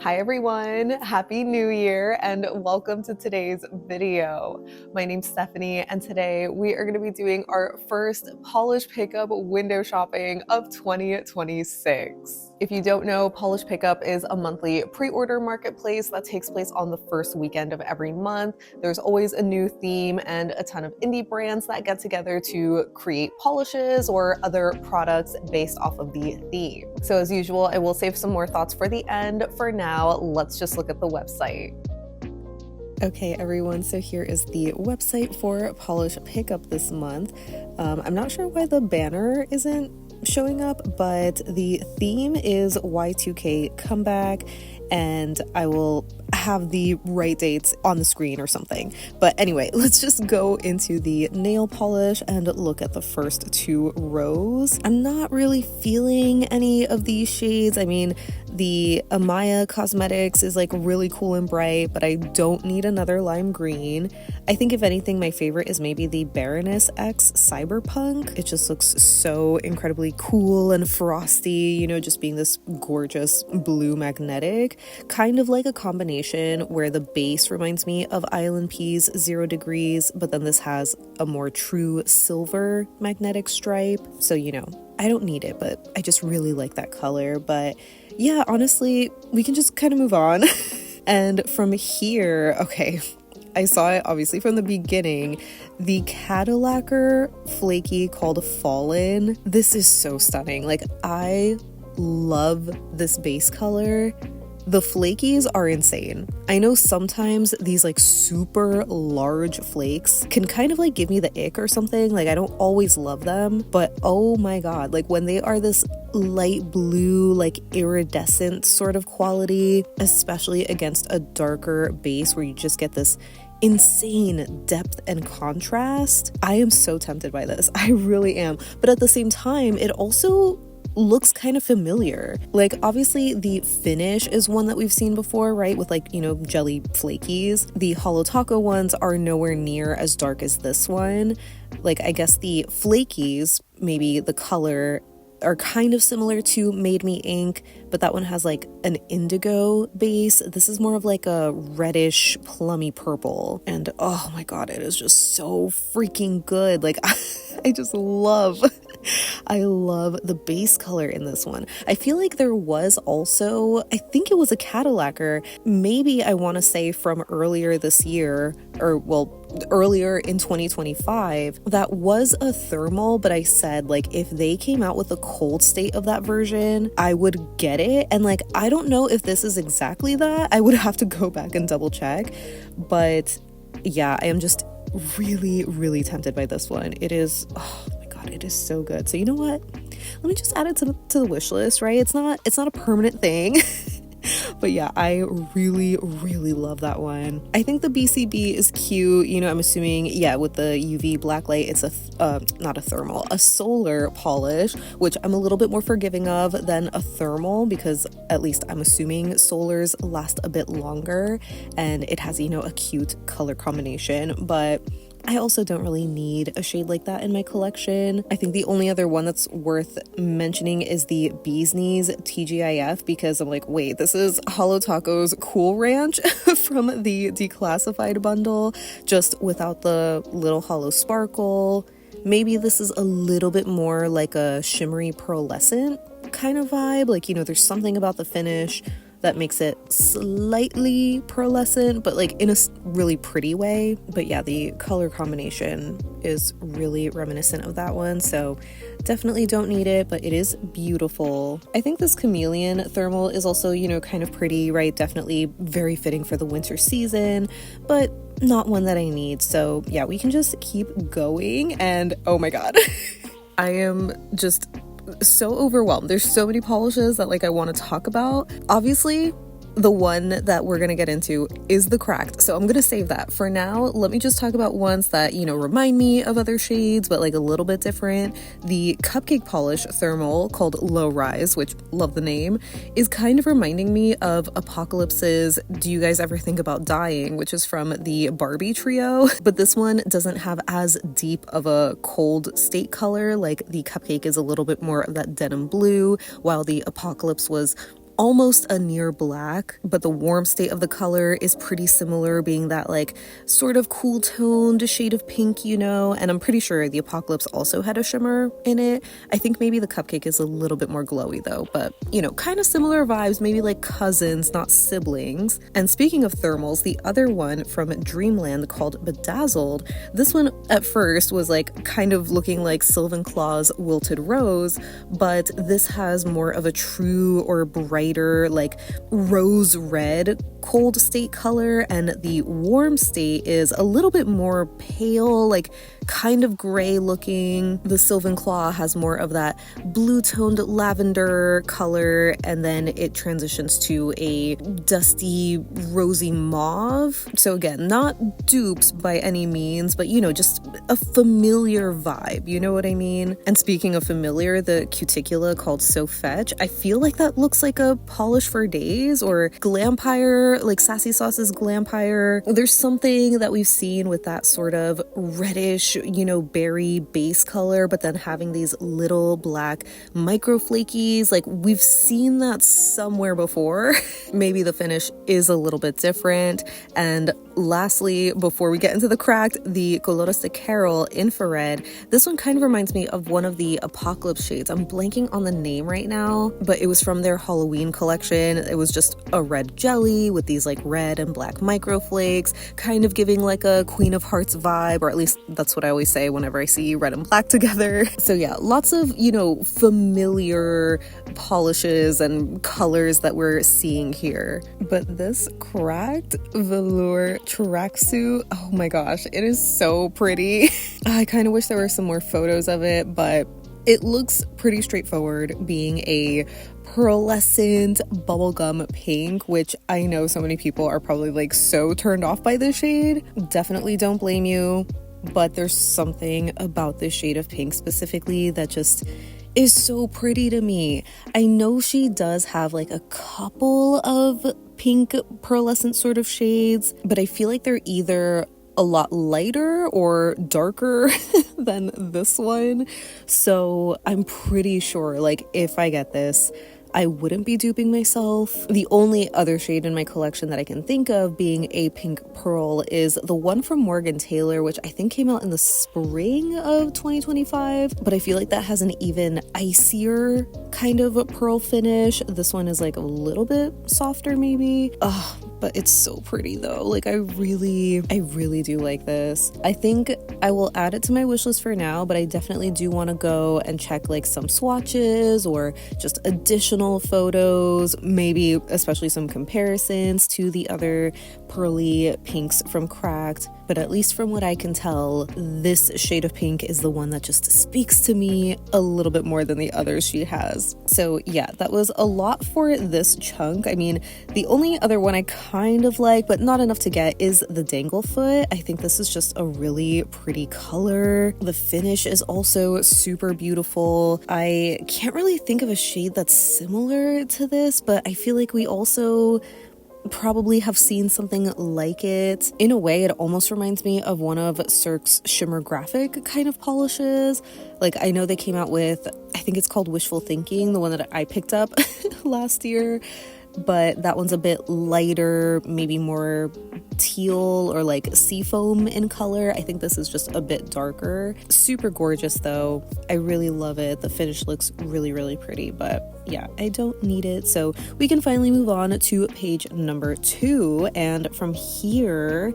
Hi everyone, Happy New Year and welcome to today's video. My name's Stephanie and today we are going to be doing our first Polish Pickup window shopping of 2026. If you don't know, Polish Pickup is a monthly pre-order marketplace that takes place on the first weekend of every month. There's always a new theme and a ton of indie brands that get together to create polishes or other products based off of the theme. So as usual, I will save some more thoughts for the end. For now, let's just look at the website. Okay, everyone, so here is the website for Polish Pickup this month. I'm not sure why the banner isn't showing up, but the theme is Y2K comeback, and I will have the right dates on the screen or something. But anyway, let's just go into the nail polish and look at the first two rows. I'm not really feeling any of these shades. I mean, the Amaya Cosmetics is like really cool and bright, but I don't need another lime green. I think if anything, my favorite is maybe the Baroness X Cyberpunk. It just looks so incredibly cool and frosty, you know, just being this gorgeous blue magnetic, kind of like a combination where the base reminds me of Island P's 0 Degrees, but then this has a more true silver magnetic stripe. So, you know, I don't need it, but I just really like that color. But yeah, honestly, we can just kind of move on. And from here, okay, I saw it obviously from the beginning, the Cadillac'er flaky called Fallen. This is so stunning. Like, I love this base color. The flakies are insane. I know sometimes these like super large flakes can kind of like give me the ick or something. Like, I don't always love them, but oh my god, like when they are this light blue, like iridescent sort of quality, especially against a darker base where you just get this insane depth and contrast. I am so tempted by this. I really am. But at the same time, it also looks kind of familiar. Like, obviously the finish is one that we've seen before, right? With like, you know, jelly flakies. The Holo Taco ones are nowhere near as dark as this one. Like, I guess the flakies, maybe the color are kind of similar to Made Me Ink, but that one has like an indigo base. This is more of like a reddish plummy purple, and oh my god, it is just so freaking good. Like, I just love I love the base color in this one. I feel like there was also, I think it was a Cadillac'er, maybe I want to say from earlier this year, or well, earlier in 2025, that was a thermal, but I said like if they came out with a cold state of that version, I would get it. And like, I don't know if this is exactly that. I would have to go back and double check, but yeah, I am just really tempted by this one. It is, oh my god, it is so good. So you know what, let me just add it to the wish list, right? It's not a permanent thing. But yeah, I really love that one. I think the BCB is cute. You know, I'm assuming, yeah, with the UV blacklight, it's not a thermal, a solar polish, which I'm a little bit more forgiving of than a thermal, because at least I'm assuming solars last a bit longer and it has, you know, a cute color combination. But I also don't really need a shade like that in my collection. I think the only other one that's worth mentioning is the Bee's Knees TGIF, because I'm like, wait, this is Holo Taco's Cool Ranch from the Declassified bundle, just without the little holo sparkle. Maybe this is a little bit more like a shimmery pearlescent kind of vibe. Like, you know, there's something about the finish that makes it slightly pearlescent, but like in a really pretty way. But yeah, the color combination is really reminiscent of that one, so definitely don't need it, but it is beautiful. I think this chameleon thermal is also, you know, kind of pretty, right? Definitely very fitting for the winter season, but not one that I need. So yeah, we can just keep going. And oh my god, I am just so overwhelmed. There's so many polishes that like I want to talk about. Obviously, the one that we're gonna get into is the cracked, so I'm gonna save that for now. Let me just talk about ones that, you know, remind me of other shades but like a little bit different. The cupcake polish thermal called Low Rise, which, love the name, is kind of reminding me of Apocalypse's Do You Guys Ever Think About Dying, which is from the Barbie trio, but this one doesn't have as deep of a cold state color. Like, the cupcake is a little bit more of that denim blue, while the Apocalypse was almost a near black, but the warm state of the color is pretty similar, being that like sort of cool toned shade of pink, you know. And I'm pretty sure the Apocalypse also had a shimmer in it. I think maybe the Cupcake is a little bit more glowy though, but you know, kind of similar vibes, maybe like cousins, not siblings. And speaking of thermals, the other one from Dreamland called Bedazzled, this one at first was like kind of looking like Sylvan Claw's Wilted Rose, but this has more of a true or brighter like rose red cold state color, and the warm state is a little bit more pale, like kind of gray looking. The Sylvan Claw has more of that blue toned lavender color, and then it transitions to a dusty rosy mauve. So again, not dupes by any means, but you know, just a familiar vibe, you know what I mean? And speaking of familiar, the Cuticula called So Fetch, I feel like that looks like a Polish for Days or Glampire, like Sassy Sauce's Glampire. There's something that we've seen with that sort of reddish, you know, berry base color, but then having these little black micro flakies. Like we've seen that somewhere before. Maybe the finish is a little bit different. And lastly, before we get into the cracked, the Colores de Carol Infrared. This one kind of reminds me of one of the Apocalypse shades. I'm blanking on the name right now, but it was from their Halloween collection. It was just a red jelly with these like red and black micro flakes, kind of giving like a Queen of Hearts vibe, or at least that's what I always say whenever I see red and black together. So yeah, lots of, you know, familiar polishes and colors that we're seeing here. But this cracked velour tracksuit, oh my gosh, it is so pretty. I kind of wish there were some more photos of it, but it looks pretty straightforward, being a pearlescent bubblegum pink, which I know so many people are probably like so turned off by this shade. Definitely don't blame you, but there's something about this shade of pink specifically that just is so pretty to me. I know she does have like a couple of pink pearlescent sort of shades, but I feel like they're either a lot lighter or darker than this one. So I'm pretty sure like if I get this, I wouldn't be duping myself. The only other shade in my collection that I can think of being a pink pearl is the one from Morgan Taylor, which I think came out in the spring of 2025, but I feel like that has an even icier kind of a pearl finish. This one is like a little bit softer maybe. But it's so pretty though. Like I really do like this. I think I will add it to my wish list for now, but I definitely do want to go and check like some swatches or just additional photos, maybe especially some comparisons to the other pearly pinks from Cracked. But at least from what I can tell, this shade of pink is the one that just speaks to me a little bit more than the others she has. So yeah, that was a lot for this chunk. I mean, the only other one I kind of like, but not enough to get, is the Danglefoot. I think this is just a really pretty color. The finish is also super beautiful. I can't really think of a shade that's similar to this, but I feel like we also probably have seen something like it. In a way, it almost reminds me of one of Cirque's shimmer graphic kind of polishes. Like I know they came out with, I think it's called Wishful Thinking, the one that I picked up last year, but that one's a bit lighter, maybe more teal or like seafoam in color. I think this is just a bit darker. Super gorgeous though. I really love it. The finish looks really pretty, but yeah, I don't need it. So we can finally move on to page number 2. And from here,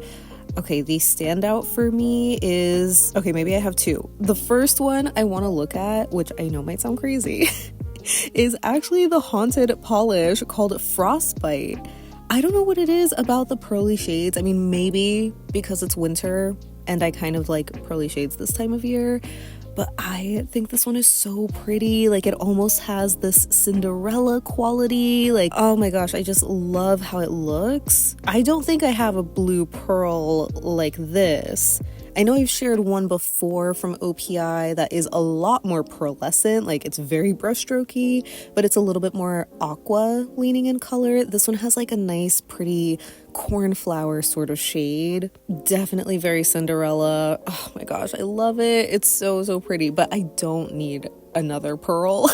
okay, the standout for me is, okay, maybe I have two. The first one I want to look at, which I know might sound crazy, is actually the Haunted polish called Frostbite. I don't know what it is about the pearly shades. I mean, maybe because it's winter and I kind of like pearly shades this time of year, but I think this one is so pretty. Like it almost has this Cinderella quality. Like, oh my gosh, I just love how it looks. I don't think I have a blue pearl like this. I know I've shared one before from OPI that is a lot more pearlescent, like it's very brushstrokey, but it's a little bit more aqua leaning in color. This one has like a nice pretty cornflower sort of shade. Definitely very Cinderella. Oh my gosh, I love it. It's so pretty, but I don't need another pearl.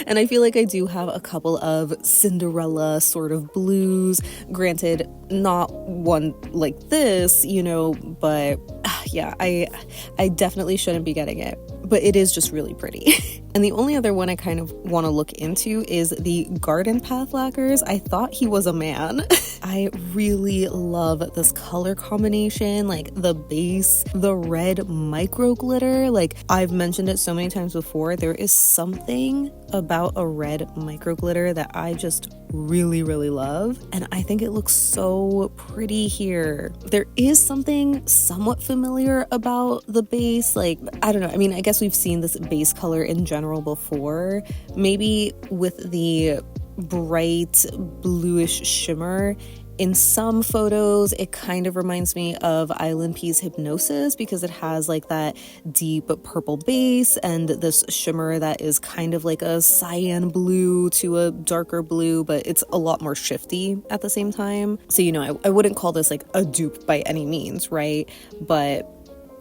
And I feel like I do have a couple of Cinderella sort of blues. Granted, not one like this, you know, but yeah, I definitely shouldn't be getting it. But it is just really pretty. And the only other one I kind of want to look into is the Garden Path lacquers. I thought he was a man. I really love this color combination, like the base, the red micro glitter. Like I've mentioned it so many times before, there is something about a red micro glitter that I just really love, and I think it looks so pretty here. There is something somewhat familiar about the base, like I don't know, I mean, I guess we've seen this base color in general before, maybe with the bright bluish shimmer. In some photos, it kind of reminds me of Island Pea's Hypnosis because it has like that deep purple base and this shimmer that is kind of like a cyan blue to a darker blue, but it's a lot more shifty at the same time. So, you know, I wouldn't call this like a dupe by any means, right? But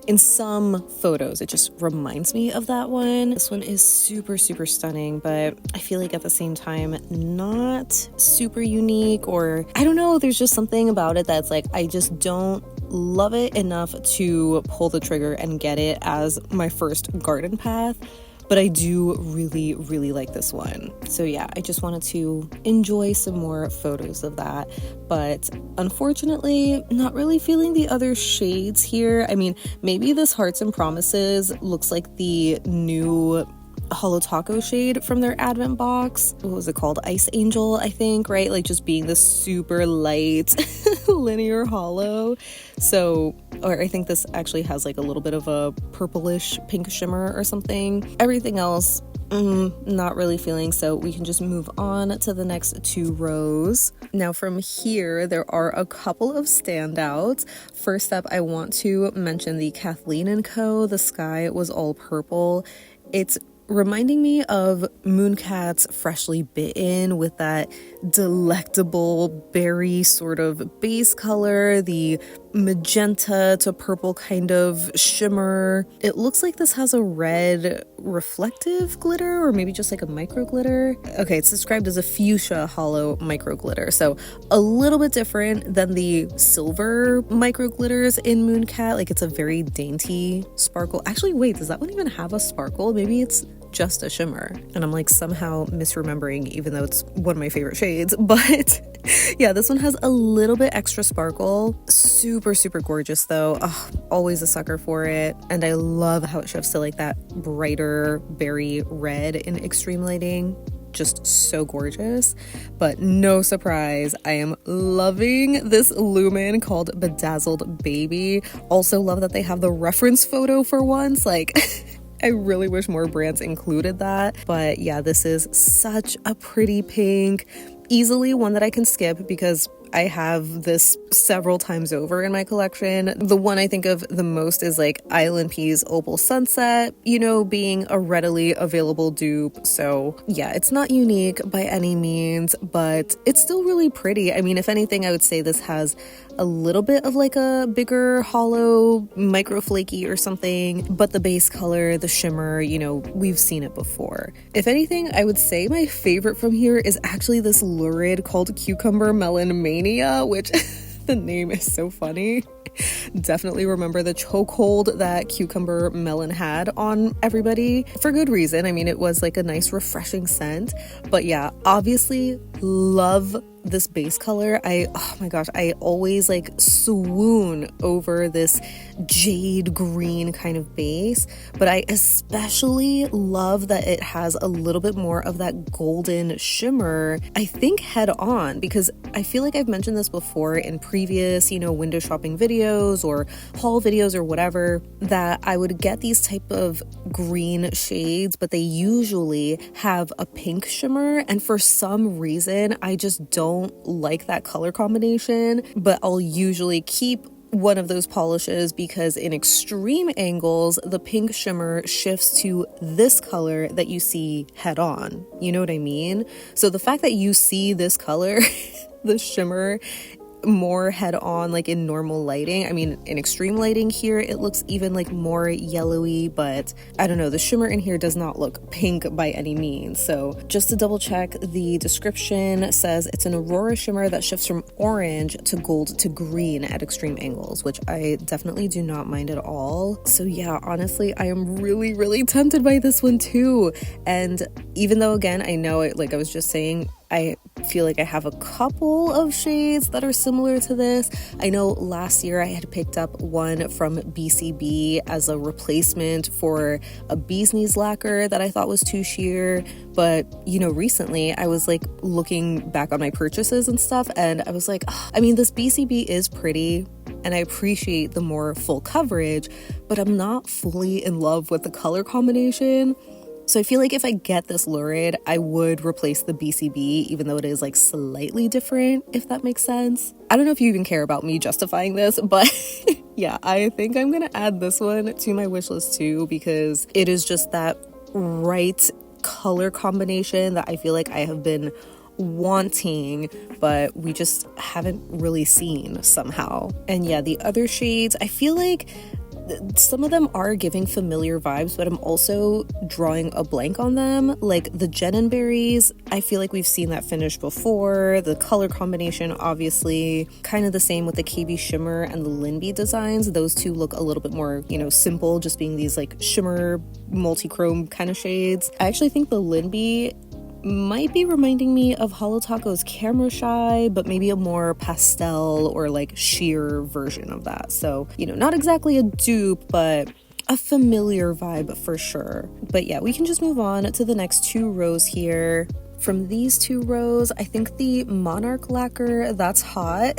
in some photos, it just reminds me of that one. This one is super stunning, but I feel like at the same time, not super unique, or I don't know, there's just something about it that's like, I just don't love it enough to pull the trigger and get it as my first garden path. But I do really like this one. So yeah, I just wanted to enjoy some more photos of that. But unfortunately, not really feeling the other shades here. I mean, maybe this Hearts and Promises looks like the new Holo Taco shade from their advent box. What was it called? Ice Angel, I think, right? Like just being this super light linear holo. So, or I think this actually has like a little bit of a purplish pink shimmer or something. Everything else, not really feeling, so we can just move on to the next two rows. Now from here, there are a couple of standouts. First up, I want to mention the Kathleen & Co. The Sky Was All Purple. It's reminding me of Mooncat's Freshly Bitten with that delectable berry sort of base color, the magenta to purple kind of shimmer. It looks like this has a red reflective glitter, or maybe just like a micro glitter. Okay, it's described as a fuchsia holo micro glitter, so a little bit different than the silver micro glitters in Mooncat. Like it's a very dainty sparkle. Actually, wait, does that one even have a sparkle? Maybe it's just a shimmer and I'm like somehow misremembering, even though it's one of my favorite shades. But yeah, this one has a little bit extra sparkle. Super gorgeous though. Oh, always a sucker for it. And I love how it shifts to like that brighter berry red in extreme lighting. Just so gorgeous. But no surprise, I am loving this lumen called Bedazzled Baby. Also love that they have the reference photo for once. Like I really wish more brands included that. But yeah, this is such a pretty pink. Easily one that I can skip because I have this several times over in my collection. The one I think of the most is like Island Pea's Opal Sunset, you know, being a readily available dupe. So yeah, it's not unique by any means, but it's still really pretty. I mean, if anything, I would say this has a little bit of like a bigger hollow micro flaky or something, but the base color, the shimmer, you know, we've seen it before. If anything, I would say my favorite from here is actually this lurid called Cucumber Melon Mania, which the name is so funny. Definitely remember the chokehold that Cucumber Melon had on everybody for good reason. I mean, it was like a nice refreshing scent, but yeah, obviously love this base color. Oh my gosh, I always like swoon over this jade green kind of base, but I especially love that it has a little bit more of that golden shimmer, I think head on, because I feel like I've mentioned this before in previous, you know, window shopping videos or haul videos or whatever, that I would get these type of green shades, but they usually have a pink shimmer, and for some reason I just don't like that color combination. But I'll usually keep one of those polishes because in extreme angles the pink shimmer shifts to this color that you see head on, you know what I mean? So the fact that you see this color the shimmer more head on, like in normal lighting. I mean, in extreme lighting here, it looks even like more yellowy, but I don't know, the shimmer in here does not look pink by any means. So just to double check, the description says it's an aurora shimmer that shifts from orange to gold to green at extreme angles, which I definitely do not mind at all. So yeah, honestly, I am really, really tempted by this one too. And even though, again, I know it, like I was just saying, I feel like I have a couple of shades that are similar to this. I know last year I had picked up one from BCB as a replacement for a bee's knees lacquer that I thought was too sheer. But, you know, recently I was like looking back on my purchases and stuff, and I was like, oh, I mean, this BCB is pretty and I appreciate the more full coverage, but I'm not fully in love with the color combination. So I feel like if I get this lurid, I would replace the BCB, even though it is like slightly different, if that makes sense. I don't know if you even care about me justifying this, but yeah, I think I'm gonna add this one to my wish list too, because it is just that right color combination that I feel like I have been wanting, but we just haven't really seen somehow. And yeah, the other shades, I feel like some of them are giving familiar vibes, but I'm also drawing a blank on them. Like the Jen Berries, I feel like we've seen that finish before. The color combination, obviously, kind of the same with the KB Shimmer and the Linby designs. Those two look a little bit more, you know, simple, just being these like shimmer, multi-chrome kind of shades. I actually think the Linby might be reminding me of Holo Taco's Camera Shy, but maybe a more pastel or like sheer version of that. So, you know, not exactly a dupe, but a familiar vibe for sure. But yeah, we can just move on to the next two rows here. From these two rows, I think the Monarch lacquer, that's hot,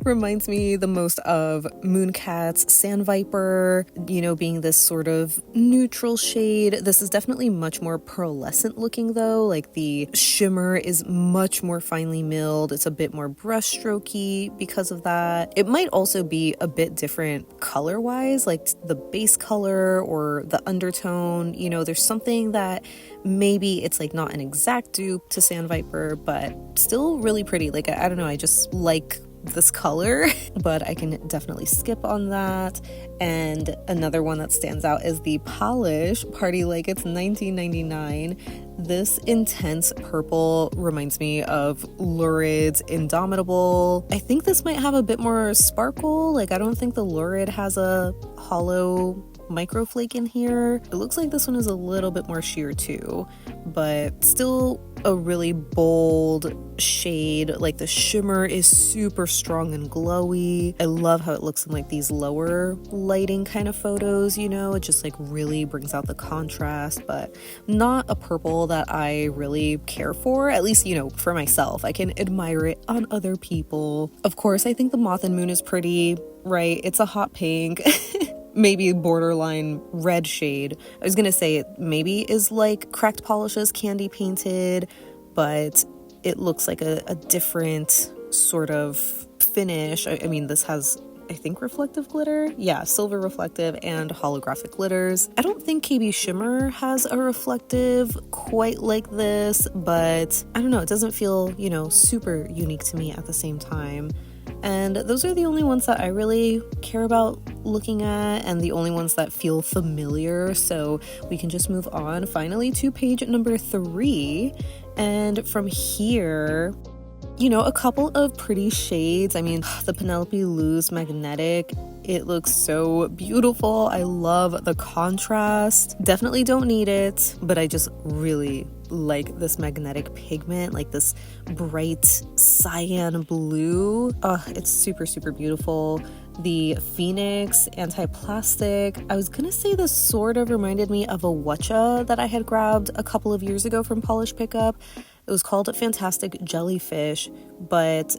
reminds me the most of Mooncat's Sand Viper, you know, being this sort of neutral shade. This is definitely much more pearlescent looking though. Like the shimmer is much more finely milled. It's a bit more brushstrokey because of that. It might also be a bit different color wise, like the base color or the undertone. You know, there's something that maybe it's like not an exact dupe to Sand Viper, but still really pretty. Like, I don't know, I just like this color, but I can definitely skip on that. And another one that stands out is the Polish Party Like It's 1999. This intense purple reminds me of Lurid's Indomitable. I think this might have a bit more sparkle. Like, I don't think the Lurid has a hollow microflake in here. It looks like this one is a little bit more sheer too, but still a really bold shade. Like the shimmer is super strong and glowy. I love how it looks in like these lower lighting kind of photos, you know, it just like really brings out the contrast, but not a purple that I really care for, at least, you know, for myself. I can admire it on other people. Of course, I think the Moth and Moon is pretty, right? It's a hot pink. Maybe borderline red shade. I was gonna say it maybe is like Cracked Polish's Candy Painted, but it looks like a different sort of finish. I mean, this has, I think, reflective glitter. Yeah, silver reflective and holographic glitters. I don't think KB Shimmer has a reflective quite like this, but I don't know, it doesn't feel, you know, super unique to me at the same time. And those are the only ones that I really care about looking at, and the only ones that feel familiar. So we can just move on finally to page number 3. And from here, you know, a couple of pretty shades. I mean, the Penelope Loose Magnetic, it looks so beautiful. I love the contrast. Definitely don't need it, but I just really like this magnetic pigment, like this bright cyan blue. It's super, super beautiful. The Phoenix Anti-Plastic, I was gonna say this sort of reminded me of a Watcha that I had grabbed a couple of years ago from Polish Pickup. It was called Fantastic Jellyfish, but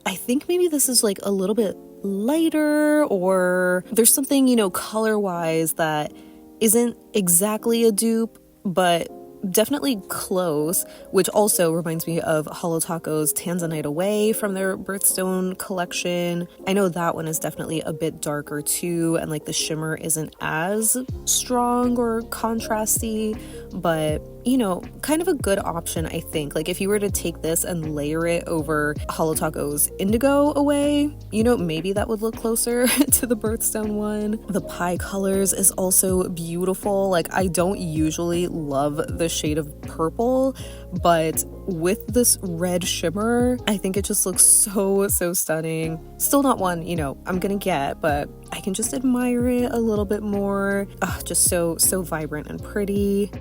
I think maybe this is like a little bit lighter, or there's something, you know, color-wise that isn't exactly a dupe, but definitely close, which also reminds me of Holo Taco's Tanzanite Away from their Birthstone collection. I know that one is definitely a bit darker too, and like the shimmer isn't as strong or contrasty, but you know, kind of a good option, I think. Like, if you were to take this and layer it over Holo Taco's Indigo Away, you know, maybe that would look closer to the birthstone one. The pie colors is also beautiful. Like, I don't usually love the shade of purple, but with this red shimmer, I think it just looks so stunning. Still not one, you know, I'm gonna get, but I can just admire it a little bit more. Just so vibrant and pretty.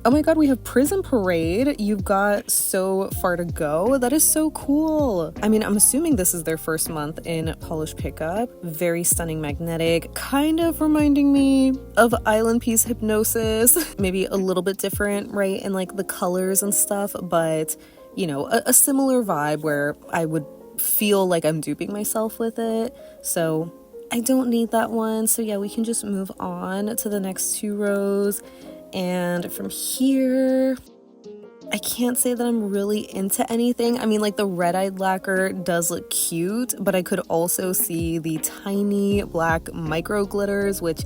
Oh my god, we have Prison Parade. You've got So Far to Go. That is so cool. I mean, I'm assuming this is their first month in Polish Pickup. Very stunning magnetic, kind of reminding me of Island Piece Hypnosis. Maybe a little bit different, right, in like the colors and stuff, but you know, a similar vibe where I would feel like I'm duping myself with it. So I don't need that one. So yeah, we can just move on to the next 2 rows. And from here, I can't say that I'm really into anything. I mean, like the red-eyed lacquer does look cute, but I could also see the tiny black micro glitters, which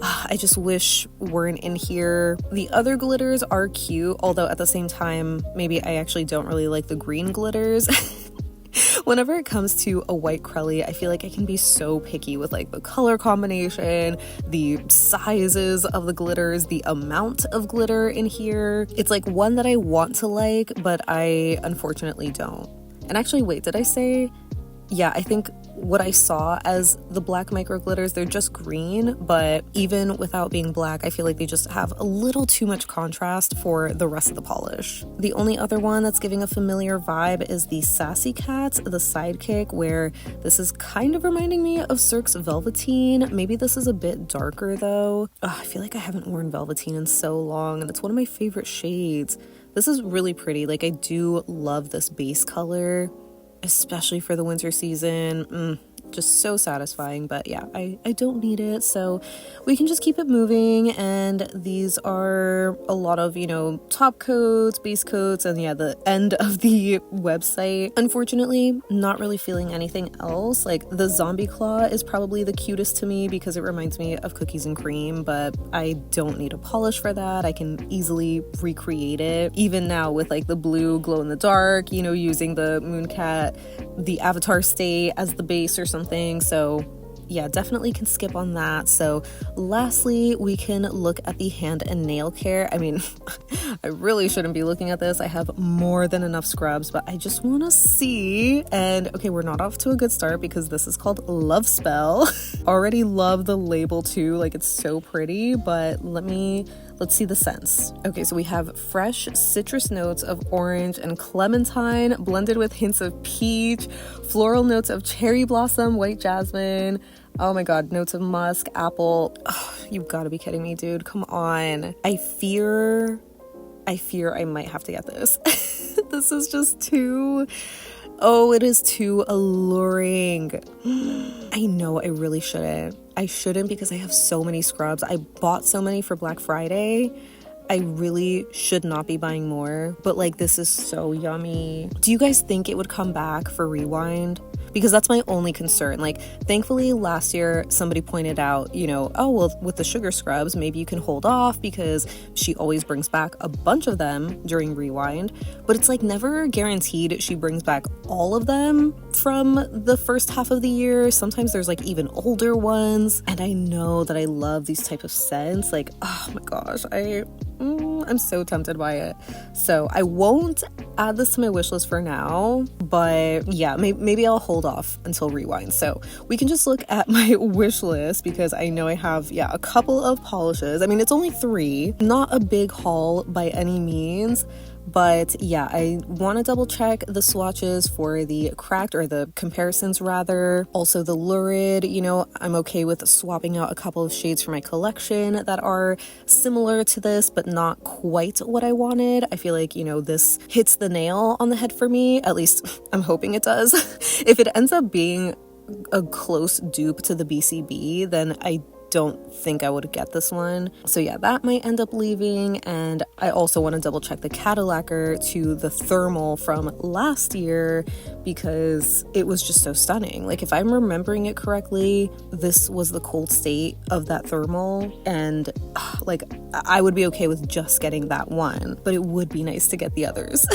I just wish weren't in here. The other glitters are cute, although at the same time, maybe I actually don't really like the green glitters. Whenever it comes to a white Crelly, I feel like I can be so picky with like the color combination, the sizes of the glitters, the amount of glitter in here. It's like one that I want to like, but I unfortunately don't. And actually, wait, did I say? Yeah, I think what I saw as the black micro glitters, they're just green, but even without being black, I feel like they just have a little too much contrast for the rest of the polish. The only other one that's giving a familiar vibe is the Sassy Cats, the Sidekick, where this is kind of reminding me of Cirque's Velveteen. Maybe this is a bit darker though. I feel like I haven't worn Velveteen in so long, and it's one of my favorite shades. This is really pretty. Like, I do love this base color, especially for the winter season. Just so satisfying. But yeah, I don't need it, so we can just keep it moving. And these are a lot of, you know, top coats, base coats, and yeah, the end of the website. Unfortunately, not really feeling anything else. Like, the Zombie Claw is probably the cutest to me because it reminds me of Cookies and Cream, but I don't need a polish for that. I can easily recreate it, even now with like the blue glow in the dark, you know, using the Mooncat, the Avatar State as the base or something. So yeah, definitely can skip on that. So lastly, we can look at the hand and nail care. I mean, I really shouldn't be looking at this. I have more than enough scrubs, but I just want to see. And okay, we're not off to a good start because this is called Love Spell. Already love the label too. Like, it's so pretty, but let's see the scents. Okay, so we have fresh citrus notes of orange and clementine blended with hints of peach, floral notes of cherry blossom, white jasmine. Oh my god, notes of musk, apple. Oh, you've got to be kidding me, dude. Come on. I fear I might have to get this. This is just too... Oh, it is too alluring. I know I really shouldn't. I shouldn't because I have so many scrubs. I bought so many for Black Friday. I really should not be buying more, but like, this is so yummy. Do you guys think it would come back for Rewind? Because that's my only concern. Like, thankfully last year somebody pointed out, you know, oh, well, with the sugar scrubs, maybe you can hold off because she always brings back a bunch of them during Rewind. But it's like never guaranteed she brings back all of them from the first half of the year. Sometimes there's like even older ones. And I know that I love these type of scents. Like, oh my gosh, I'm so tempted by it. So I won't add this to my wish list for now, but yeah, maybe I'll hold off until Rewind. So we can just look at my wish list because I know I have, yeah, a couple of polishes. I mean, it's only 3, not a big haul by any means. But yeah, I want to double check the swatches for the cracked, or the comparisons rather. Also the lurid, you know, I'm okay with swapping out a couple of shades for my collection that are similar to this, but not quite what I wanted. I feel like, you know, this hits the nail on the head for me. At least I'm hoping it does. If it ends up being a close dupe to the BCB, then I don't think I would get this one. So yeah, that might end up leaving. And I also want to double check the Cadillacer to the thermal from last year because it was just so stunning. Like if I'm remembering it correctly, this was the cold state of that thermal, and like I would be okay with just getting that one, but it would be nice to get the others.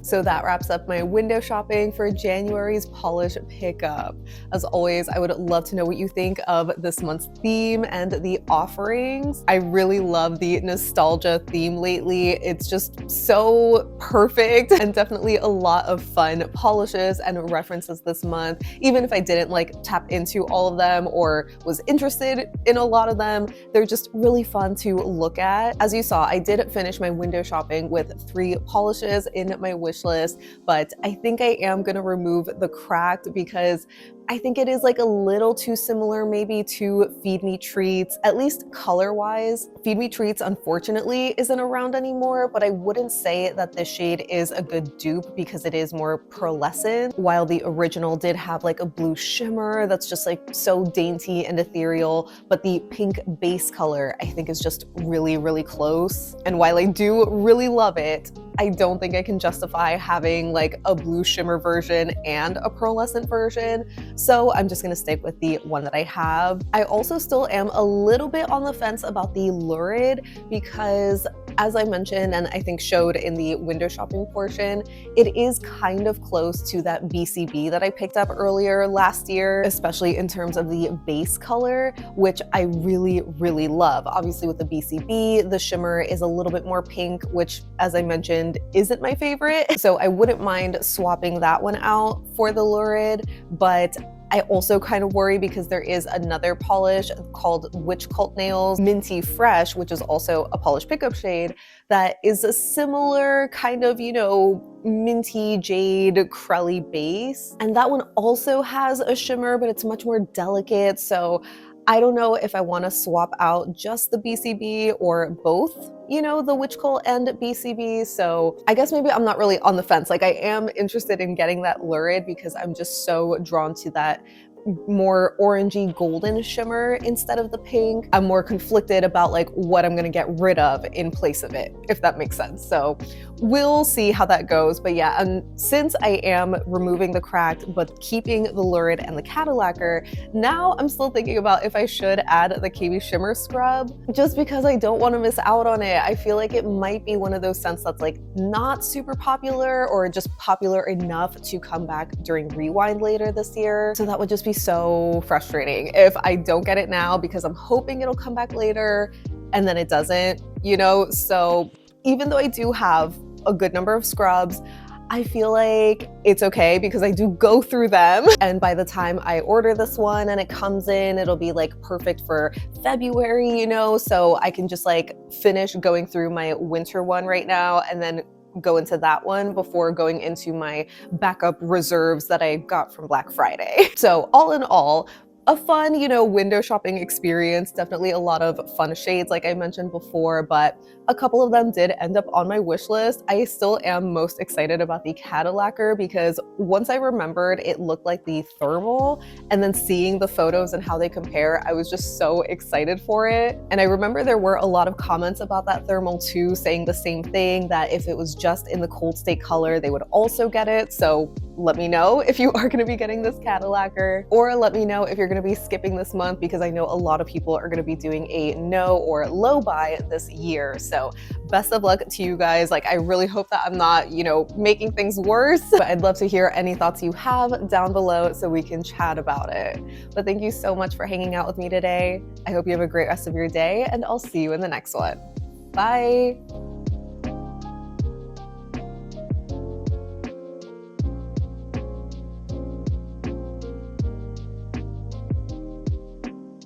So that wraps up my window shopping for January's polish pickup. As always, I would love to know what you think of this month's theme and the offerings. I really love the nostalgia theme lately. It's just so perfect and definitely a lot of fun polishes and references this month. Even if I didn't like tap into all of them or was interested in a lot of them, they're just really fun to look at. As you saw, I did finish my window shopping with 3 polishes in my wish list, but I think I am gonna remove the cracked because I think it is like a little too similar maybe to Feed Me Treats, at least color-wise. Feed Me Treats, unfortunately, isn't around anymore, but I wouldn't say that this shade is a good dupe because it is more pearlescent, while the original did have like a blue shimmer that's just like so dainty and ethereal, but the pink base color I think is just really, really close. And while I do really love it, I don't think I can justify having like a blue shimmer version and a pearlescent version. So I'm just gonna stick with the one that I have. I also still am a little bit on the fence about the Lurid because, as I mentioned, and I think showed in the window shopping portion, it is kind of close to that BCB that I picked up earlier last year, especially in terms of the base color, which I really, really love. Obviously with the BCB, the shimmer is a little bit more pink, which, as I mentioned, isn't my favorite. So I wouldn't mind swapping that one out for the Lurid, but I also kind of worry because there is another polish called Witch Cult Nails Minty Fresh, which is also a polish pickup shade that is a similar kind of, you know, minty jade crelly base. And that one also has a shimmer, but it's much more delicate. So I don't know if I want to swap out just the BCB or both, you know, the Witch Cult and BCB. So I guess maybe I'm not really on the fence. Like I am interested in getting that Lurid because I'm just so drawn to that more orangey golden shimmer instead of the pink. I'm more conflicted about like what I'm gonna get rid of in place of it, if that makes sense. So we'll see how that goes. But yeah, and since I am removing the cracked but keeping the Lurid and the Cadillacer, now I'm still thinking about if I should add the KB Shimmer Scrub, just because I don't want to miss out on it. I feel like it might be one of those scents that's like not super popular or just popular enough to come back during Rewind later this year. So that would just be so frustrating if I don't get it now because I'm hoping it'll come back later and then it doesn't, you know? So even though I do have a good number of scrubs, I feel like it's okay because I do go through them. And by the time I order this one and it comes in, it'll be like perfect for February, you know? So I can just like finish going through my winter one right now and then go into that one before going into my backup reserves that I got from Black Friday. So all in all, a fun, you know, window shopping experience. Definitely a lot of fun shades like I mentioned before, but a couple of them did end up on my wish list. I still am most excited about the Cadillacer because once I remembered it looked like the thermal, and then seeing the photos and how they compare, I was just so excited for it. And I remember there were a lot of comments about that thermal too, saying the same thing, that if it was just in the cold state color, they would also get it. So let me know if you are gonna be getting this Cadillacer, or let me know if you're gonna be skipping this month because I know a lot of people are gonna be doing a no or low buy this year. So best of luck to you guys. Like I really hope that I'm not, you know, making things worse, but I'd love to hear any thoughts you have down below so we can chat about it. But thank you so much for hanging out with me today. I hope you have a great rest of your day and I'll see you in the next one. Bye.